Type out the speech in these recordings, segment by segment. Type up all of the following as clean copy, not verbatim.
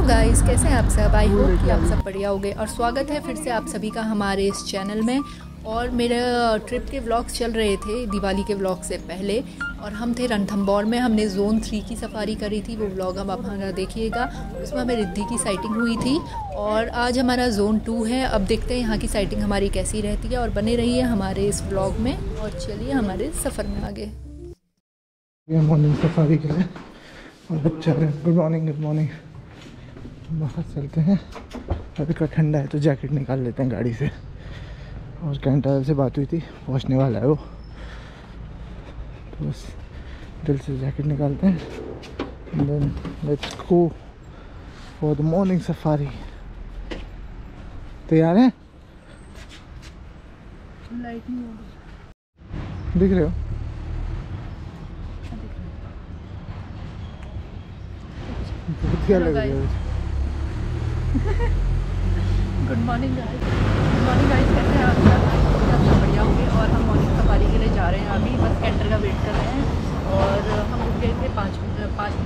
Guys, कैसे हैं आप सब। आई होप कि आप सब बढ़िया होंगे और स्वागत है फिर से आप सभी का हमारे इस चैनल में। और मेरे ट्रिप के व्लॉग्स चल रहे थे दिवाली के व्लॉग से पहले, और हम थे रणथंभौर में। हमने ज़ोन 3 की सफारी करी थी, वो व्लॉग हम आप हमारा देखिएगा। उसमें हमें रिद्धि की साइटिंग हुई थी और आज हमारा ज़ोन 2 है। अब देखते हैं यहाँ की साइटिंग हमारी कैसी रहती है और बने रहिए हमारे इस व्लॉग में और चलिए हमारे सफ़र में आगे। मॉर्निंग सफारी के लिए और बच्चा गुड मॉर्निंग। बाहर चलते हैं, अभी का ठंडा है तो जैकेट निकाल लेते हैं गाड़ी से। और कैंटर से बात हुई थी, पहुंचने वाला है वो, तो बस दिल से जैकेट निकालते हैं। Then let's go for the morning safari. तैयार हैं? लाइट नहीं हो दिख रहे हो? क्या लग रही है? गुड मॉर्निंग गाइस, कैसे हैं आप सब बढ़िया होंगे। और हम मॉर्निंग सफारी के लिए जा रहे हैं। अभी बस कैंटर का वेट कर रहे हैं और हम उठ गए थे 5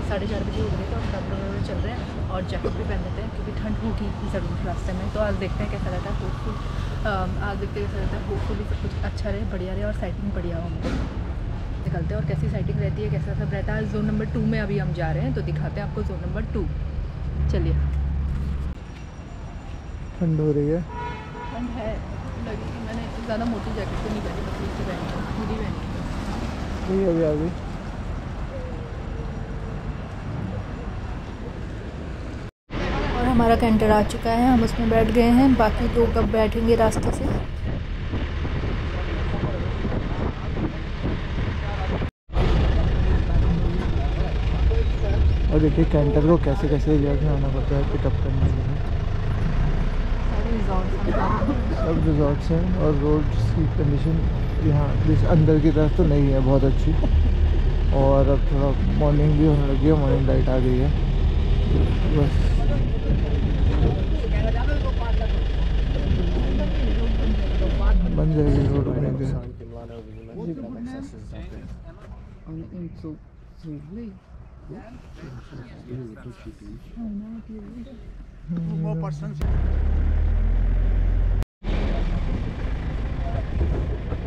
साढ़े 4 बजे उठ गए थे और सब चल रहे हैं और जैकेट भी पहन लेते हैं क्योंकि ठंड होगी ज़रूर रास्ते में। तो आज देखते हैं कैसा रहता है। होपफुली सब कुछ अच्छा रहे, बढ़िया रहे और साइटिंग बढ़िया हो। निकलते हैं और कैसी साइटिंग रहती है, कैसा सब रहता है। जोन नंबर 2 में अभी हम जा रहे हैं, तो दिखाते हैं आपको जोन नंबर 2। चलिए। ठंड हो रही है, ठंड है लगी। मैंने ज़्यादा मोटी जैकेट तो नहीं पहनी, बस इससे पहनी है। अभी आ गई। और हमारा कैंटर आ चुका है, हम उसमें बैठ गए हैं। बाकी तो कब बैठेंगे रास्ते से। और देखिए कैंटर को कैसे कैसे एरिया में आना पड़ता है पिकअप करने के लिए। सब रिजॉर्ट्स हैं और रोड्स की कंडीशन यहाँ जिस अंदर की तरफ तो नहीं है बहुत अच्छी। और अब थोड़ा मॉर्निंग भी होने लगी है, मॉर्निंग लाइट आ गई है बस। बन जाएगी रोड बने के।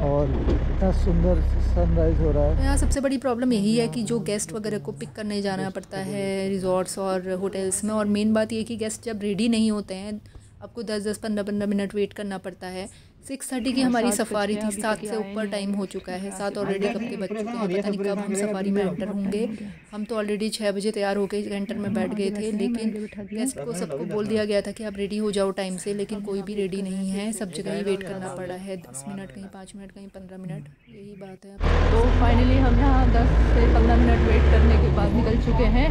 और इतना सुंदर सनराइज हो रहा है। यहाँ सबसे बड़ी प्रॉब्लम यही है कि जो गेस्ट वगैरह को पिक करने जाना पड़ता है रिजॉर्ट्स और होटल्स में। और मेन बात ये कि गेस्ट जब रेडी नहीं होते हैं, आपको 10-10 15-15 मिनट वेट करना पड़ता है। 6:30 की हमारी सफारी थी, 7 से ऊपर टाइम हो चुका है। 7 ऑलरेडी कब के बज चुके हैं, पता नहीं कब हम सफारी में एंटर होंगे। हम तो ऑलरेडी 6 बजे तैयार होकर कैंटर में बैठ गए थे, लेकिन गेस्ट को सबको बोल दिया गया था कि आप रेडी हो जाओ टाइम से, लेकिन कोई भी रेडी नहीं है। सब जगह ही वेट करना पड़ा है, 10 मिनट कहीं 5 मिनट कहीं 15 मिनट, यही बात है। तो फाइनली हम यहाँ 10 से 15 मिनट वेट करने के बाद निकल चुके हैं।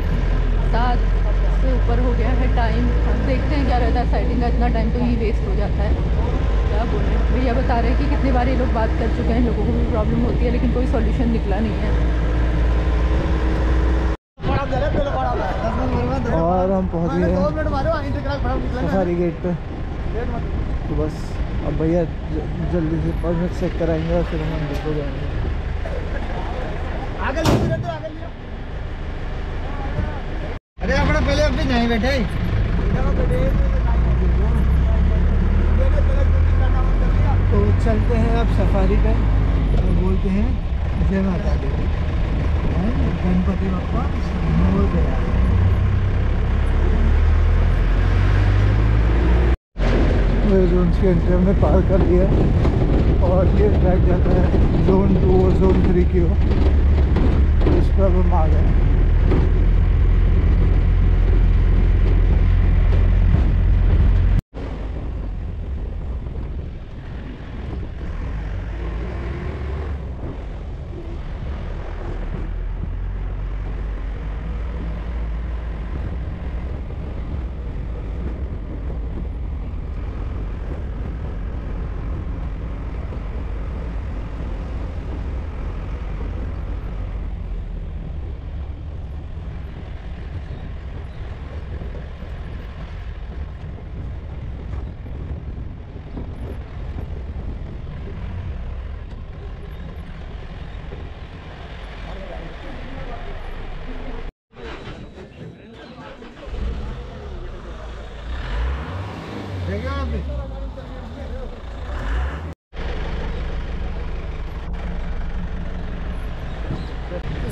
7 से ऊपर हो गया है टाइम। अब देखते हैं क्या रहता है। साइटिंग का इतना टाइम तो ही वेस्ट हो जाता है। क्या बोल रहे हैं, भैया बता रहे हैं कि कितनी बार ये लोग बात कर चुके हैं, लोगों को भी प्रॉब्लम होती है लेकिन कोई सॉल्यूशन निकला नहीं है। और हम पहुंच गए हैं सफारी गेट पे। तो बस अब भैया जल्दी से परमिट चेक कराएंगे और फिर हम अंदर को जाएंगे। अरे अपना पहले अपने नहीं बैठे। तो चलते हैं अब सफारी पे और बोलते हैं जय माता दी, गणपति बप्पा मोरया। जोन की एंट्री हमने पार कर लिया और ये ट्रैक जाता है जोन 2 और जोन 3 की ओर। इस पर अब हम आ गए।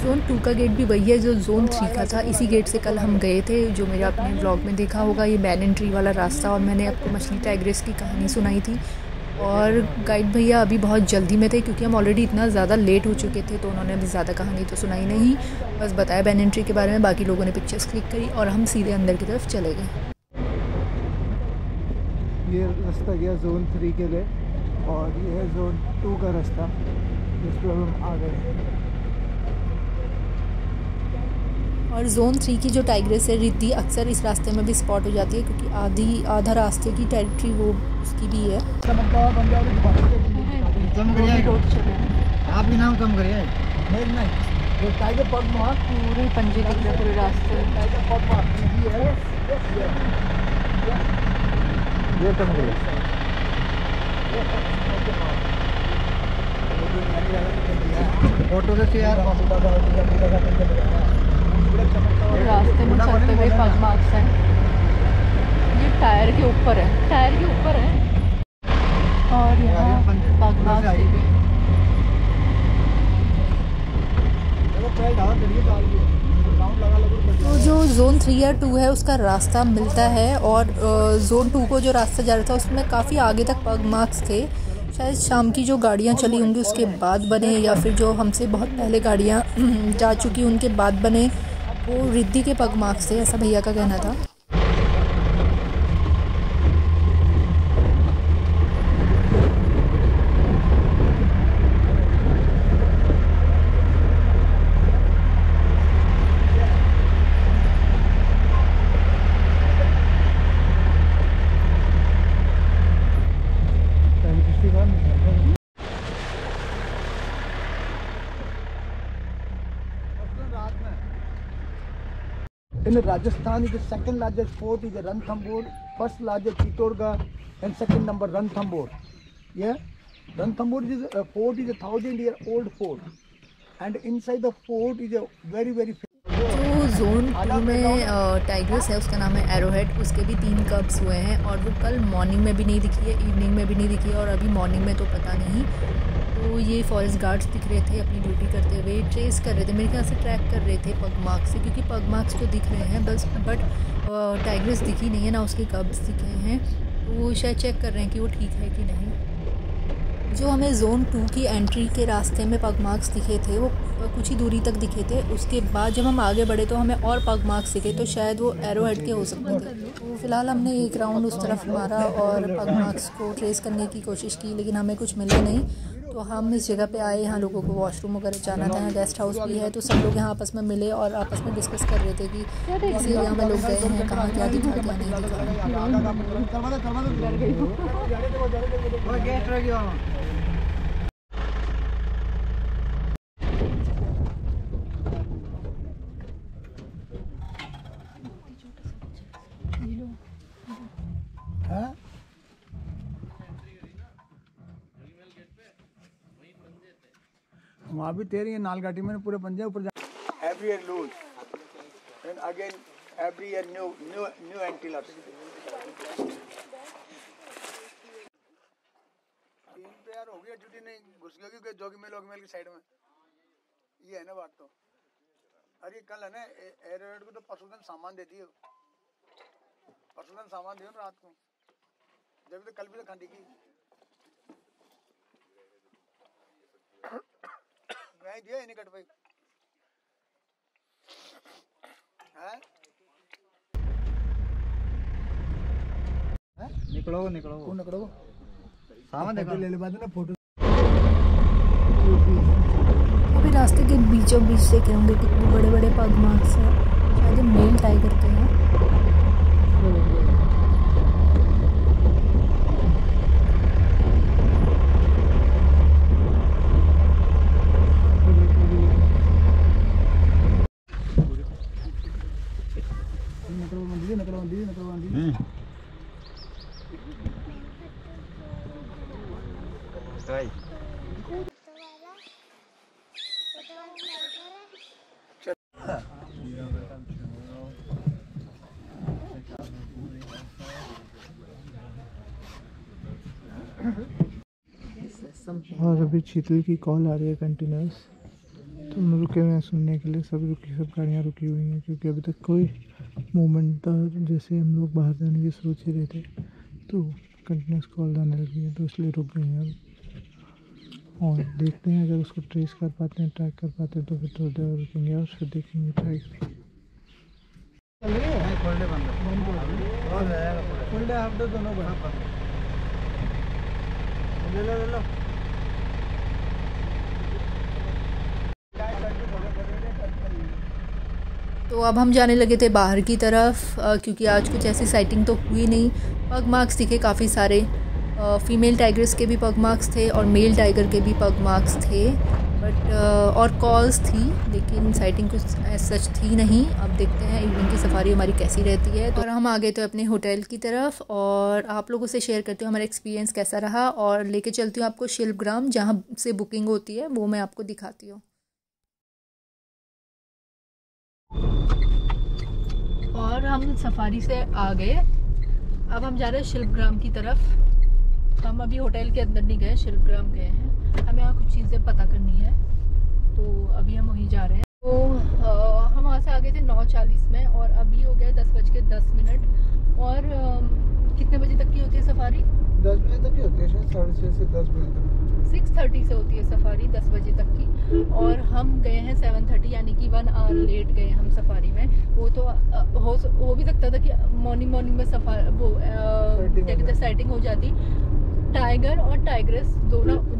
ज़ोन 2 का गेट भी वही है जो ज़ोन 3 का था। इसी गेट से कल हम गए थे, जो मेरे आपने व्लॉग में देखा होगा, ये बैनन ट्री वाला रास्ता। और मैंने आपको मछली टाइग्रेस की कहानी सुनाई थी। और गाइड भैया अभी बहुत जल्दी में थे क्योंकि हम ऑलरेडी इतना ज़्यादा लेट हो चुके थे, तो उन्होंने अभी ज़्यादा कहानी तो सुनाई नहीं, बस बताया बैनन ट्री के बारे में। बाकी लोगों ने पिक्चर्स क्लिक करी और हम सीधे अंदर की तरफ चले गए। ये रास्ता गया ज़ोन 3 के लिए और ये है ज़ोन 2 का रास्ता, जिस पर हम आ गए। और ज़ोन 3 की जो टाइग्रेस है रिद्धि अक्सर इस रास्ते में भी स्पॉट हो जाती है क्योंकि आधा रास्ते की टेरिटरी वो उसकी भी है। आप भी नाम कम करिए। नहीं जो टाइगर पग मार्क पूरे पंजे दिख रहे पूरे रास्ते में। टाइगर पग मार्क है ये कम करिए। फोटो से यार रास्ते में चलते हुए पग मार्क्स हैं। ये टायर के ऊपर है, और यहाँ पग मार्क्स भी। तो जो ज़ोन 3 या 2 है उसका रास्ता मिलता है, और ज़ोन 2 को जो रास्ता जा रहा था उसमें काफ़ी आगे तक पग मार्क्स थे। शायद शाम की जो गाड़ियाँ चली होंगी उसके बाद बने, या फिर जो हमसे बहुत पहले गाड़ियाँ जा चुकी उनके बाद बने, वो रिद्धि के पग मार्क्स थे, ऐसा भैया का कहना था। In Rajasthan, the second largest fort is Ranthambore, first largest Chittorgarh, and second number Ranthambore. Yeah, Ranthambore is a fort, is a 1,000-year-old fort, and inside the fort is a very जो zone 2 में tigress है उसका नाम है arrowhead. उसके भी 3 कब्स हुए हैं और वो कल मॉर्निंग में भी नहीं दिखी है, इवनिंग में भी नहीं दिखी है, और अभी मॉर्निंग में तो पता नहीं। तो ये फॉरेस्ट गार्ड्स दिख रहे थे अपनी ड्यूटी करते हुए, ट्रेस कर रहे थे, मेरे ख्याल से ट्रैक कर रहे थे पग मार्क्स से, क्योंकि पग मार्क्स तो दिख रहे हैं बस, बट टाइग्रेस दिखी नहीं है ना, उसके कब्स दिखे हैं। तो वो शायद चेक कर रहे हैं कि वो ठीक है कि नहीं। जो हमें ज़ोन 2 की एंट्री के रास्ते में पग मार्क्स दिखे थे वो कुछ ही दूरी तक दिखे थे। उसके बाद जब हम आगे बढ़े तो हमें और पग मार्क्स दिखे, तो शायद वो एरोहेड के हो सकते थे। तो फिलहाल हमने एक राउंड उस तरफ मारा और पग मार्क्स को ट्रेस करने की कोशिश की, लेकिन हमें कुछ मिला नहीं। तो हम इस जगह पे आए, यहाँ लोगों को वॉशरूम वगैरह जाना था, यहाँ गेस्ट हाउस भी है, तो सब लोग यहाँ आपस में मिले और आपस में डिस्कस कर रहे थे कि इस एरिया में लोग गए हैं, कहाँ क्या दिखा क्या नहीं दिखा। वहाँ भी तेरी नाल घाटी में पूरे पंजे ऊपर जा। Every year lose, and again every year new antelopes. 3 pair हो गया, ड्यूटी नहीं घुस गई क्योंकि जोगी मेल की साइड में ये है ना बात। तो अरे कल है ना एरोहेड को तो परसों दिन सामान दे दिए, रात को, जब तो कल भी तो खंडी की मैं दिया ही नहीं कट भाई है। निकलो सामान देखो, ले ले बाद ना फोटो। अभी रास्ते के बीचों बीच देख रहे होंगे कितने बड़े बड़े पग मार्क्स हैं, शायद ये मेल टाइगर के हैं। और अभी शीतल की कॉल आ रही है कंटिन्यूस, तो हम रुके हुए हैं सुनने के लिए। सब गाड़ियाँ रुकी हुई हैं क्योंकि अभी तक कोई मूवमेंट था। जैसे हम लोग बाहर जाने की सोच ही रहे थे तो कंटिन्यूस कॉल आने लगी है, तो इसलिए रुक गए हैं अब। और देखते हैं अगर उसको ट्रेस कर पाते हैं, ट्रैक कर पाते हैं तो फिर थोड़ी देर रुकेंगे और फिर देखेंगे, ट्राई करेंगे। दोनों ले लो। तो अब हम जाने लगे थे बाहर की तरफ क्योंकि आज कुछ ऐसी साइटिंग तो हुई नहीं। पग मार्क्स दिखे काफ़ी सारे, फीमेल टाइगर्स के भी पग मार्क्स थे और मेल टाइगर के भी पग मार्क्स थे, बट और कॉल्स थी, लेकिन साइटिंग कुछ सच थी नहीं। अब देखते हैं इवनिंग की सफारी हमारी कैसी रहती है। तो हम आ गए थे अपने होटल की तरफ और आप लोगों से शेयर करती हूँ हमारा एक्सपीरियंस कैसा रहा, और लेके चलती हूँ आपको शिल्पग्राम जहाँ से बुकिंग होती है, वो मैं आपको दिखाती हूँ। और हम सफारी से आ गए, अब हम जा रहे हैं शिल्पग्राम की तरफ। हम अभी होटल के अंदर नहीं गए, शिल्पग्राम गए हैं, हमें यहाँ कुछ चीज़ें पता करनी है, तो अभी हम वहीं जा रहे हैं। तो हम वहाँ से आ गए थे 9:40 में और अभी हो गया 10:10। और कितने बजे तक की होती है सफारी? 10 बजे तक की होती है, शायद 6:30 से 10 बजे तक। 6:30 से होती है सफारी, 10 बजे तक की। और हम गए हैं 7:30, यानी कि 1 आवर लेट गए हम सफारी में। वो तो हो भी सकता था कि मॉर्निंग में सफारी वो क्या कहते हैं साइटिंग हो जाती। टाइगर और टाइग्रेस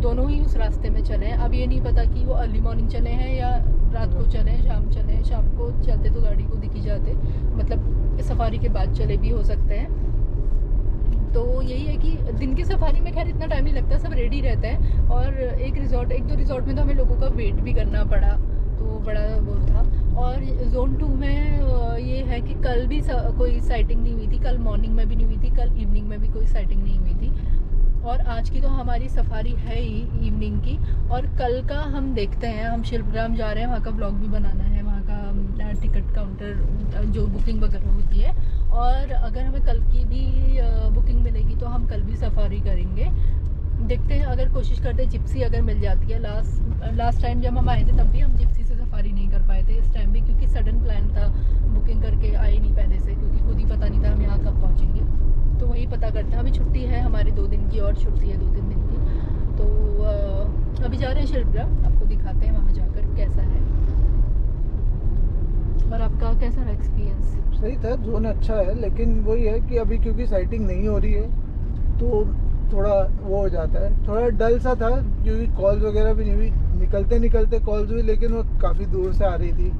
दोनों ही उस रास्ते में चले हैं। अब ये नहीं पता कि वो अर्ली मॉर्निंग चले हैं या रात को चले हैं, शाम चले हैं। शाम को चलते तो गाड़ी को दिख ही जाते, मतलब सफारी के बाद चले भी हो सकते हैं। तो यही है कि दिन की सफारी में खैर इतना टाइम नहीं लगता, सब रेडी रहते हैं। और एक दो रिजॉर्ट में तो हमें लोगों का वेट भी करना पड़ा, तो बड़ा वो था। और जोन 2 में ये है कि कल भी कोई साइटिंग नहीं हुई थी, कल मॉर्निंग में भी नहीं हुई थी, कल इवनिंग में भी कोई साइटिंग नहीं हुई थी। और आज की तो हमारी सफारी है ही इवनिंग की। और कल का हम देखते हैं, हम शिल्पग्राम जा रहे हैं, वहाँ का ब्लॉग भी बनाना है, वहाँ का टिकट काउंटर जो बुकिंग वगैरह होती है। और अगर हमें कल की भी बुकिंग मिलेगी तो हम कल भी सफारी करेंगे। देखते हैं, अगर कोशिश करते हैं जिप्सी अगर मिल जाती है। लास्ट टाइम जब हम आए थे तब भी हम जिप्सी से सफारी नहीं कर पाए थे, इस टाइम भी क्योंकि सडन प्लान था, बुकिंग करके आए नहीं पहले से, क्योंकि खुद ही पता नहीं था हम यहाँ कब पहुँचेंगे। तो वही पता करते हैं। अभी छुट्टी है हमारी 2 दिन की, और छुट्टी है 2-3 दिन की। तो अभी जा रहे हैं शिल्पग्राम, आपको दिखाते हैं वहाँ जाकर कैसा है। और आपका कैसा रहा एक्सपीरियंस? सही था, जोन अच्छा है, लेकिन वही है कि अभी क्योंकि साइटिंग नहीं हो रही है तो थोड़ा वो हो जाता है, थोड़ा डल सा था, क्योंकि कॉल्स वगैरह भी नहीं हुई। निकलते कॉल्स हुई, लेकिन वो काफ़ी दूर से आ रही थी।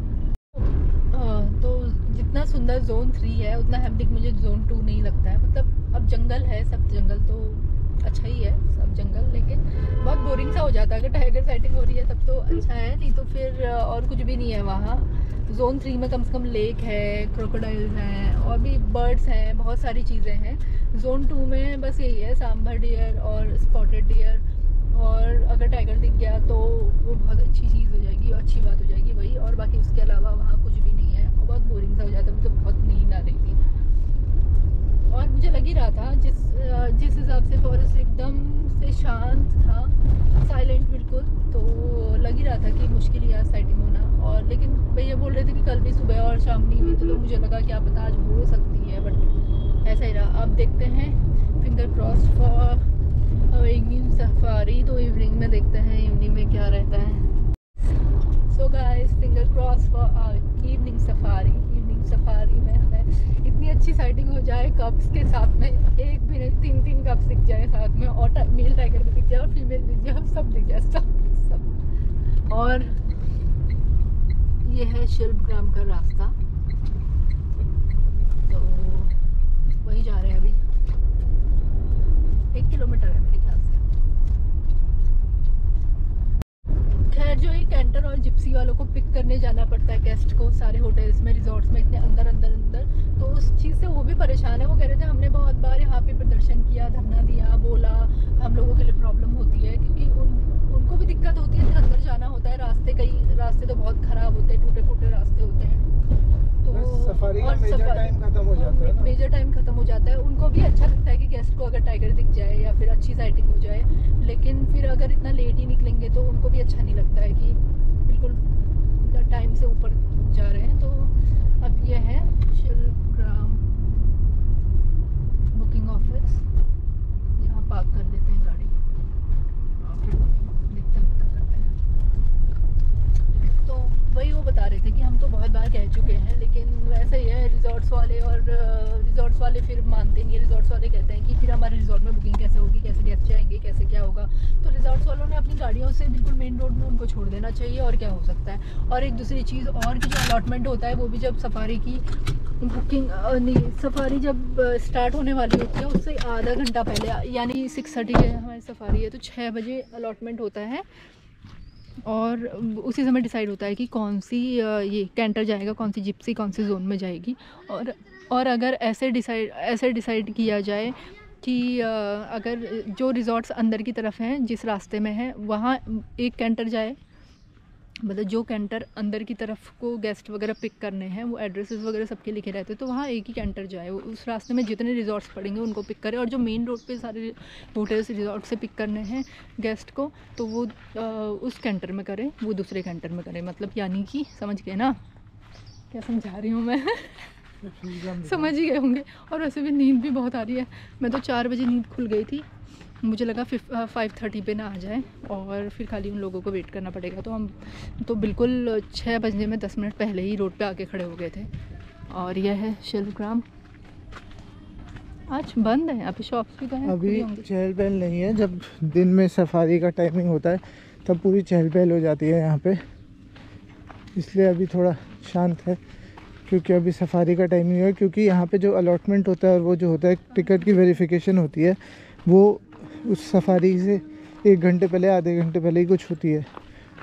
तो जितना सुंदर जोन 3 है उतना हेम्पटिक मुझे जोन 2 नहीं लगता है। मतलब अब जंगल है, सब जंगल तो अच्छा ही है, सब जंगल, लेकिन बहुत बोरिंग सा हो जाता है। अगर टाइगर साइटिंग हो रही है तब तो अच्छा है, नहीं तो फिर और कुछ भी नहीं है वहाँ। जोन 3 में कम से कम लेक है, क्रोकोडाइल्स हैं, और भी बर्ड्स हैं, बहुत सारी चीज़ें हैं। जोन 2 में बस यही है, सांभर डियर और स्पॉटेड डियर, और अगर टाइगर दिख गया तो वो बहुत अच्छी चीज़ हो जाएगी, अच्छी बात हो जाएगी वही। और बाकी उसके अलावा वहाँ कुछ भी नहीं है, और बहुत बोरिंग सा हो जाता है। मुझे तो बहुत नींद आ रही थी, और मुझे लग ही रहा था जिस हिसाब से फॉरेस्ट एकदम से शांत था, साइलेंट बिल्कुल, तो लग ही रहा था कि मुश्किल ही आज साइटिंग होना। और लेकिन भैया बोल रहे थे कि कल भी सुबह और शाम नहीं हुई, तो मुझे लगा क्या पता आज हो सकती है, बट ऐसा ही रहा। अब देखते हैं, finger cross for evening safari. तो इवनिंग में देखते हैं इवनिंग में क्या रहता है। So guys, finger cross for evening safari. Evening safari में हमें इतनी अच्छी साइटिंग हो जाए कप्स के साथ में, एक भी नहीं 3 कप्स दिख जाए साथ में, और मेल टाइगर भी दिख जाए और फीमेल दिख जाए, सब दिख जाए, सब। और ये है शिल्पग्राम का रास्ता, तो वहीं जा रहे हैं अभी। 1 किलोमीटर है मेरे ख्याल से। खैर, जो ये कैंटर और जिप्सी वालों को पिक करने जाना पड़ता है गेस्ट को, सारे होटल्स में, रिजॉर्ट्स में, इतने अंदर, तो उस चीज़ से वो भी परेशान है। वो कह रहे थे हमने बहुत बार यहाँ पे प्रदर्शन किया, धरना दिया, बोला हम लोगों के लिए प्रॉब्लम होती है, क्योंकि उनको भी दिक्कत होती है, अंदर जाना होता है, रास्ते तो बहुत ख़राब होते हैं, टूटे फूटे रास्ते होते हैं। तो सफारी का मेजर टाइम खत्म हो जाता है, मेजर टाइम खत्म हो हो जाता है। उनको भी अच्छा लगता है कि गेस्ट को अगर टाइगर दिख जाए या फिर अच्छी साइटिंग हो जाए, लेकिन फिर अगर इतना लेट ही निकलेंगे तो उनको भी अच्छा नहीं लगता है कि बिल्कुल टाइम से ऊपर जा रहे हैं। तो अब यह है शिल्पग्राम बुकिंग ऑफिस, यहाँ पार्क कर लेते हैं गाड़ी और देखते हैं पता करते हैं। तो वही वो बता रहे थे कि हम तो बहुत बार कह चुके हैं, लेकिन वैसे ही है रिजॉर्ट्स वाले, और रिजॉर्ट्स वाले फिर मानते नहीं है। रिजॉर्ट्स वाले कहते हैं कि फिर हमारे रिजॉर्ट में बुकिंग कैसे होगी, कैसे गेस्ट जाएंगे, कैसे क्या होगा। तो रिजॉर्ट्स वालों ने अपनी गाड़ियों से बिल्कुल मेन रोड में उनको छोड़ देना चाहिए, और क्या हो सकता है। और एक दूसरी चीज़ और कि जो अलॉटमेंट होता है वो भी जब सफारी की बुकिंग नहीं, सफारी जब स्टार्ट होने वाली होती है उससे आधा घंटा पहले, यानी 6:30 है हमारी सफारी है, तो 6 बजे अलॉटमेंट होता है और उसी समय डिसाइड होता है कि कौन सी ये कैंटर जाएगा, कौन सी जिप्सी कौन सी जोन में जाएगी। और अगर ऐसे डिसाइड किया जाए कि अगर जो रिजॉर्ट्स अंदर की तरफ हैं, जिस रास्ते में है वहाँ एक कैंटर जाए, मतलब जो कैंटर अंदर की तरफ को गेस्ट वगैरह पिक करने हैं, वो एड्रेसेस वगैरह सबके लिखे रहते हैं, तो वहाँ एक ही कैंटर जाए, वो उस रास्ते में जितने रिजॉर्ट्स पड़ेंगे उनको पिक करे। और जो मेन रोड पे सारे होटल्स रिजॉर्ट से पिक करने हैं गेस्ट को, तो वो उस कैंटर में करें, वो दूसरे कैंटर में करें। मतलब यानी कि समझ गए ना क्या समझा रही हूँ मैं? समझ ही गए होंगे। और वैसे भी नींद भी बहुत आ रही है। मैं तो 4 बजे नींद खुल गई थी, मुझे लगा 5:30 पे ना आ जाए और फिर खाली उन लोगों को वेट करना पड़ेगा। तो हम तो बिल्कुल 6 बजने में 10 मिनट पहले ही रोड पे आके खड़े हो गए थे। और यह है शिल्पग्राम। आज बंद है, यहाँ पे शॉप्स भी तो हैं। अभी चहल पहल नहीं है। जब दिन में सफारी का टाइमिंग होता है तब पूरी चहल पहल हो जाती है यहाँ पे, इसलिए अभी थोड़ा शांत है, क्योंकि अभी सफारी का टाइमिंग है। क्योंकि यहाँ पे जो अलॉटमेंट होता है और वो जो होता है टिकट की वेरिफिकेशन होती है, वो उस सफारी से 1 घंटे पहले, आधे घंटे पहले ही कुछ होती है।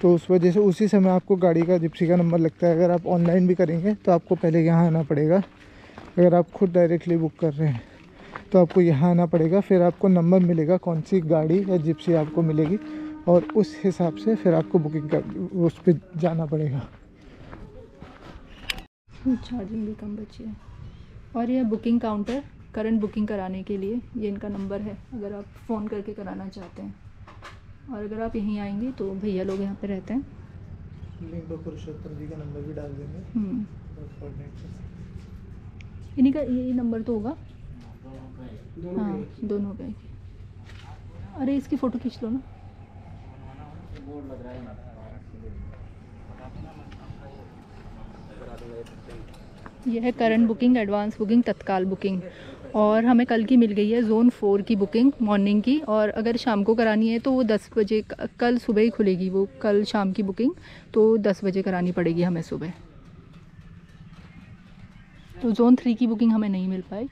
तो उस वजह से उसी समय आपको गाड़ी का जिप्सी का नंबर लगता है। अगर आप ऑनलाइन भी करेंगे तो आपको पहले यहाँ आना पड़ेगा। अगर आप खुद डायरेक्टली बुक कर रहे हैं तो आपको यहाँ आना पड़ेगा, फिर आपको नंबर मिलेगा कौन सी गाड़ी या जिप्सी आपको मिलेगी, और उस हिसाब से फिर आपको बुकिंग कर उस पर जाना पड़ेगा। चार्जिंग भी कम बची है। और यह बुकिंग काउंटर, करंट बुकिंग कराने के लिए ये इनका नंबर है, अगर आप फ़ोन करके कराना चाहते हैं। और अगर आप यहीं आएंगे तो भैया लोग यहाँ पे रहते हैं। लिंक पर पुरुषोत्तम जी का नंबर भी डाल देंगे। इन्हीं का ये नंबर तो होगा। हाँ, दोनों का। अरे इसकी फ़ोटो खींच लो ना। यह है करंट बुकिंग, एडवांस बुकिंग, तत्काल बुकिंग। और हमें कल की मिल गई है ज़ोन 4 की बुकिंग मॉर्निंग की। और अगर शाम को करानी है तो वो 10 बजे, कल सुबह ही खुलेगी वो, कल शाम की बुकिंग तो 10 बजे करानी पड़ेगी हमें सुबह। तो ज़ोन 3 की बुकिंग हमें नहीं मिल पाई,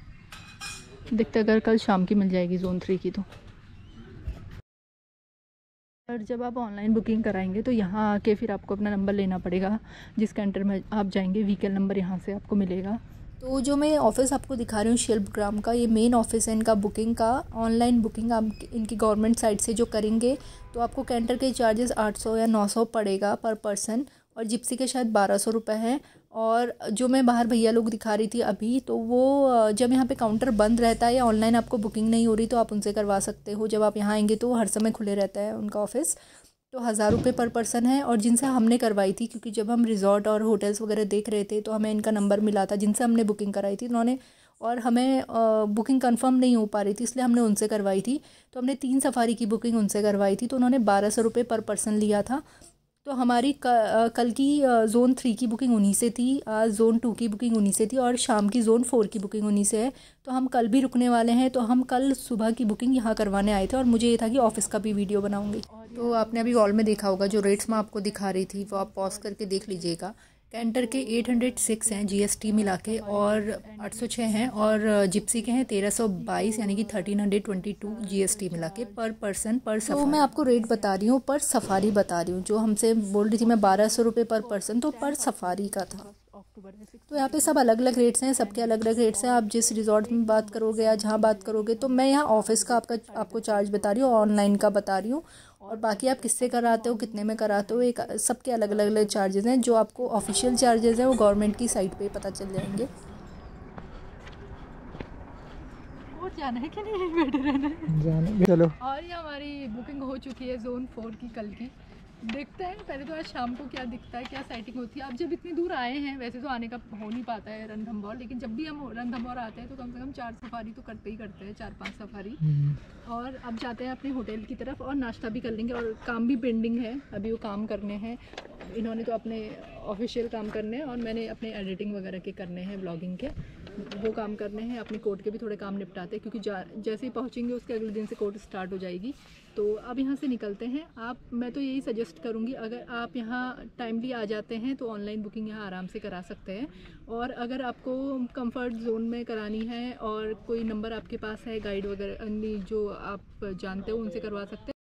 देखते अगर कल शाम की मिल जाएगी ज़ोन 3 की तो। और जब आप ऑनलाइन बुकिंग कराएंगे तो यहाँ आके फिर आपको अपना नंबर लेना पड़ेगा, जिस कैंटर में आप जाएंगे व्हीकल नंबर यहाँ से आपको मिलेगा। तो जो मैं ऑफ़िस आपको दिखा रही हूँ शिल्पग्राम का, ये मेन ऑफिस है इनका बुकिंग का। ऑनलाइन बुकिंग आप इनकी गवर्नमेंट साइट से जो करेंगे तो आपको कैंटर के चार्जेस 800 या 900 पड़ेगा पर पर्सन, और जिप्सी के शायद 1200 रुपये हैं। और जो मैं बाहर भैया लोग दिखा रही थी अभी, तो वो जब यहाँ पे काउंटर बंद रहता है या ऑनलाइन आपको बुकिंग नहीं हो रही तो आप उनसे करवा सकते हो। जब आप यहाँ आएंगे तो हर समय खुले रहता है उनका ऑफिस। तो 1000 रुपये पर पर्सन है। और जिनसे हमने करवाई थी, क्योंकि जब हम रिजॉर्ट और होटल्स वगैरह देख रहे थे तो हमें इनका नंबर मिला था, जिनसे हमने बुकिंग कराई थी उन्होंने, और हमें बुकिंग कंफर्म नहीं हो पा रही थी इसलिए हमने उनसे करवाई थी। तो हमने 3 सफारी की बुकिंग उनसे करवाई थी, तो उन्होंने 1200 रुपये पर पर्सन लिया था। तो हमारी कल की ज़ोन 3 की बुकिंग उन्हीं से थी, आज ज़ोन 2 की बुकिंग उन्हीं से थी, और शाम की ज़ोन 4 की बुकिंग उन्हीं से है। तो हम कल भी रुकने वाले हैं, तो हम कल सुबह की बुकिंग यहाँ करवाने आए थे। और मुझे ये था कि ऑफ़िस का भी वीडियो बनाऊँगी। तो आपने अभी वॉल में देखा होगा जो रेट्स मैं आपको दिखा रही थी, वो आप पॉज करके देख लीजिएगा। कैंटर के 806 हैं जीएसटी मिला के, और 806 हैं, और जिप्सी के हैं 1322 यानी कि 1322 जीएसटी मिला के पर पर्सन पर सफारी। तो मैं आपको रेट बता रही हूँ, पर सफारी बता रही हूँ। जो हमसे बोल रही थी मैं 1200 रुपये पर पर्सन, तो पर सफारी का था। तो यहाँ पे सब अलग अलग रेट्स हैं, सबके अलग अलग रेट्स हैं। आप जिस रिजॉर्ट में बात करोगे या जहाँ बात करोगे, तो मैं यहाँ ऑफिस का आपको चार्ज बता रही हूँ, ऑनलाइन का बता रही हूँ, और बाकी आप किससे कराते हो, कितने में कराते हो, एक सबके अलग अलग चार्जेस हैं। जो आपको ऑफिशियल चार्जेस हैं वो गवर्नमेंट की साइट पे पता चल जाएंगे। एयरपोर्ट जाना है कि नहीं, बैठे रहना है? जाने चलो। और ये हमारी बुकिंग हो चुकी है ज़ोन 4 की कल की। देखते हैं पहले तो आज शाम को क्या दिखता है, क्या सेटिंग होती है। अब जब इतनी दूर आए हैं, वैसे तो आने का हो नहीं पाता है रणथंभौर, लेकिन जब भी हम रणथंभौर आते हैं तो कम से कम 4 सफारी तो करते ही करते हैं, 4-5 सफारी। और अब जाते हैं अपने होटल की तरफ और नाश्ता भी कर लेंगे। और काम भी पेंडिंग है, अभी वो काम करने हैं। इन्होंने तो अपने ऑफिशियल काम करने हैं और मैंने अपने एडिटिंग वगैरह के करने हैं, व्लॉगिंग के वो काम करने हैं। अपने कोर्ट के भी थोड़े काम निपटाते हैं, क्योंकि जैसे ही पहुँचेंगे उसके अगले दिन से कोर्ट स्टार्ट हो जाएगी। तो अब यहाँ से निकलते हैं। मैं तो यही सजेस्ट करूँगी, अगर आप यहाँ टाइमली आ जाते हैं तो ऑनलाइन बुकिंग यहाँ आराम से करा सकते हैं। और अगर आपको कंफर्ट जोन में करानी है और कोई नंबर आपके पास है गाइड वगैरह जो आप जानते हो उनसे करवा सकते हैं।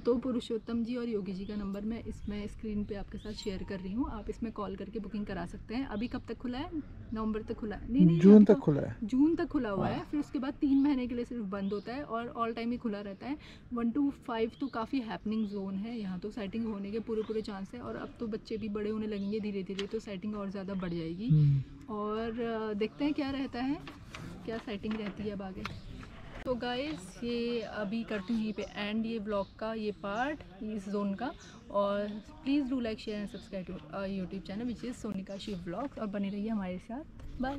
तो पुरुषोत्तम जी और योगी जी का नंबर मैं इसमें स्क्रीन पे आपके साथ शेयर कर रही हूँ, आप इसमें कॉल करके बुकिंग करा सकते हैं। अभी कब तक खुला है? नवंबर तक खुला है? नहीं, जून तक खुला है। जून तक खुला हुआ है, फिर उसके बाद 3 महीने के लिए सिर्फ बंद होता है और ऑल टाइम ही खुला रहता है। 1 to 5 तो काफ़ी हैपनिंग जोन है यहाँ, तो सेटिंग होने के पूरे चांस है। और अब तो बच्चे भी बड़े होने लगेंगे धीरे धीरे, तो सेटिंग और ज़्यादा बढ़ जाएगी। और देखते हैं क्या रहता है, क्या सेटिंग रहती है अब आगे। तो गाइस ये अभी करती हूँ यहीं पे एंड ये ब्लॉग का ये पार्ट इस जोन का। और please do like share and subscribe YouTube channel which is Sonika Shiv vlogs, और बने रहिए हमारे साथ। बाय।